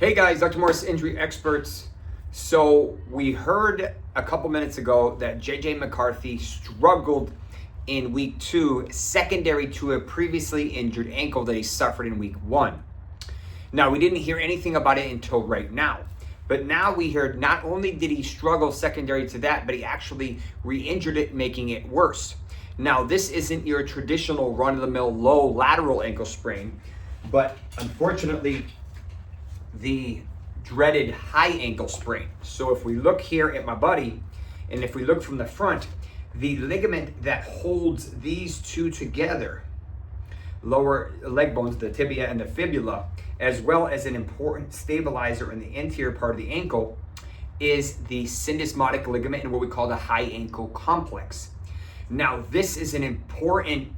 Hey guys, Dr. Morse, injury experts. So we heard a couple minutes ago that JJ McCarthy struggled in week 2, secondary to a previously injured ankle that he suffered in week 1. Now, we didn't hear anything about it until right now. But now we heard not only did he struggle secondary to that, but he actually re-injured it, making it worse. Now, this isn't your traditional run-of-the-mill low lateral ankle sprain, but unfortunately, the dreaded high ankle sprain. So if we look here at my buddy, and if we look from the front, the ligament that holds these two together, lower leg bones, the tibia and the fibula, as well as an important stabilizer in the anterior part of the ankle, is the syndesmotic ligament and what we call the high ankle complex. Now, this is an important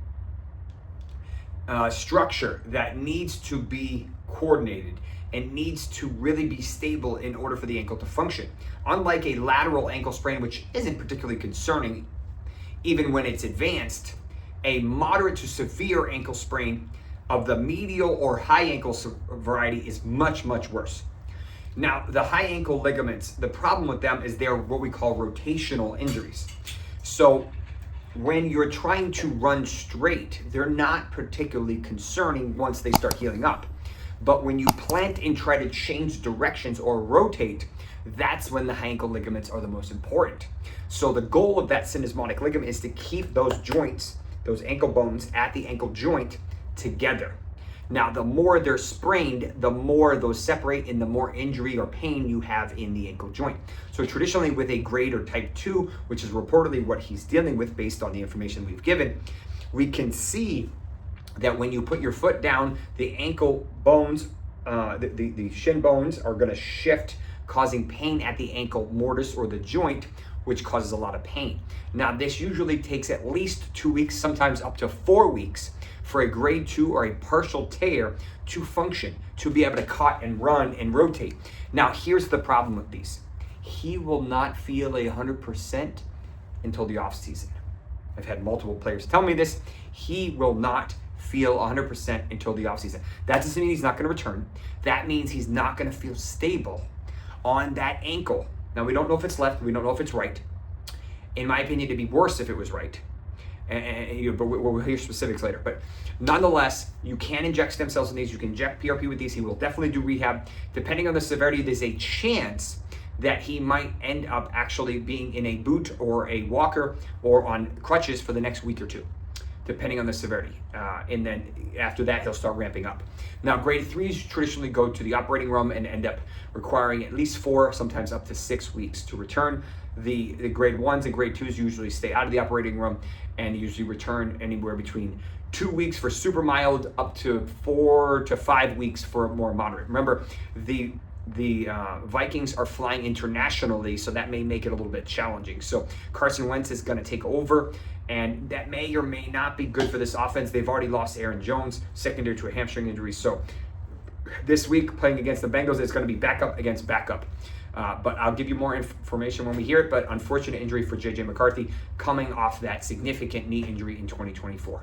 structure that needs to be coordinated and needs to really be stable in order for the ankle to function. Unlike a lateral ankle sprain, which isn't particularly concerning even when it's advanced, a moderate to severe ankle sprain of the medial or high ankle variety is much, much worse. Now, the high ankle ligaments, the problem with them is they're what we call rotational injuries. So when you're trying to run straight, they're not particularly concerning once they start healing up. But when you plant and try to change directions or rotate, that's when the high ankle ligaments are the most important. So the goal of that syndesmotic ligament is to keep those joints, those ankle bones at the ankle joint together. Now, the more they're sprained, the more those separate and the more injury or pain you have in the ankle joint. So traditionally with a grade or type 2, which is reportedly what he's dealing with based on the information we've given, we can see that when you put your foot down, the ankle bones, the shin bones are going to shift, causing pain at the ankle mortise or the joint, which causes a lot of pain. Now, this usually takes at least 2 weeks, sometimes up to 4 weeks, for a grade 2 or a partial tear to function, to be able to cut and run and rotate. Now, here's the problem with these. He will not feel 100% until the off season. I've had multiple players tell me this. He will not feel 100% until the offseason. That doesn't mean he's not going to return. That means he's not going to feel stable on that ankle. Now, we don't know if it's left. We don't know if it's right. In my opinion, it'd be worse if it was right. But we'll hear specifics later. But nonetheless, you can inject stem cells in these. You can inject PRP with these. He will definitely do rehab. Depending on the severity, there's a chance that he might end up actually being in a boot or a walker or on crutches for the next week or two, depending on the severity. And then after that, he'll start ramping up. Now, grade 3s traditionally go to the operating room and end up requiring at least 4, sometimes up to 6 weeks to return. The grade 1s and grade 2s usually stay out of the operating room and usually return anywhere between 2 weeks for super mild up to 4 to 5 weeks for more moderate. Remember, the Vikings are flying internationally, so that may make it a little bit challenging. So Carson Wentz is going to take over, and that may or may not be good for this offense. They've already lost Aaron Jones, secondary to a hamstring injury. So this week, playing against the Bengals, it's going to be backup against backup. But I'll give you more information when we hear it. But unfortunate injury for JJ McCarthy coming off that significant knee injury in 2024.